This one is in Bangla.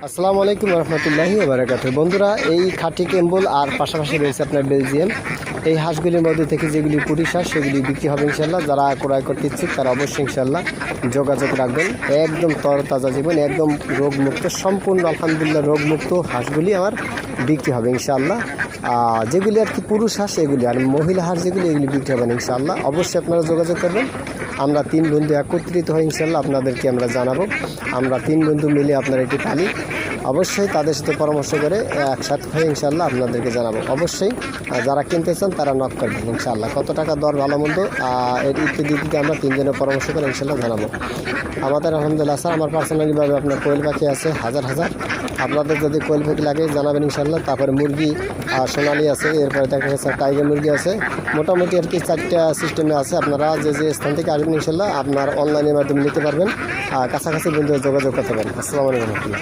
আসসালামু আলাইকুম রহমতুল্লাহি বারাকাতুহু। বন্ধুরা, এই খাঁটি কেম্বল আর পাশাপাশি রয়েছে আপনার বেলজিয়াম। এই হাঁসগুলির মধ্যে থেকে যেগুলি পুরুষ হাঁস সেগুলি বিক্রি হবে ইনশাল্লাহ। যারা ক্রয় করতে ইচ্ছুক তারা অবশ্যই ইনশাল্লাহ যোগাযোগ রাখবেন। একদম তরতাজা জীবন, একদম রোগমুক্ত, সম্পূর্ণ আলহামদুলিল্লাহ রোগমুক্ত হাঁসগুলি আমার বিক্রি হবে ইনশাল্লাহ। যেগুলি আর কি পুরুষ হাঁস এগুলি, আর মহিলা হাঁস যেগুলি এগুলি বিক্রি হবে ইনশাল্লাহ। অবশ্যই আপনারা যোগাযোগ করবেন। আমরা 3 বন্ধু একত্রিত হয়ে ইনশাল্লাহ আপনাদেরকে আমরা জানাবো। আমরা 3 বন্ধু মিলে আপনার এটি পালি। অবশ্যই তাদের সাথে পরামর্শ করে একসাথে হয়ে ইনশাল্লাহ আপনাদেরকে জানাবো। অবশ্যই যারা কিনতে চান তারা নক করবেন ইনশাল্লাহ। কত টাকা দর ভালো মন্দ এর ইত্যাদি আমরা 3 জনের পরামর্শ করে ইনশাল্লাহ জানাবো। আমাদের আলহামদুলিল্লাহ স্যার, আমার পার্সোনালিভাবে আপনার কোয়েল পাখি আছে হাজার হাজার। আপনাদের যদি কোয়েল পাখি লাগে জানাবেন ইনশাল্লাহ। তারপরে মুরগি সোনালি আছে, এরপরে দেখা গেছে টাইগার মুরগি আছে। মোটামুটি আর কি 4টা সিস্টেমে আছে। আপনারা যে স্থান থেকে আসবেন ইনশাল্লাহ আপনার অনলাইনের মাধ্যমে নিতে পারবেন। কাছাকাছি বন্ধুরা যোগাযোগ করতে পারেন। আসসালামু আলাইকুম।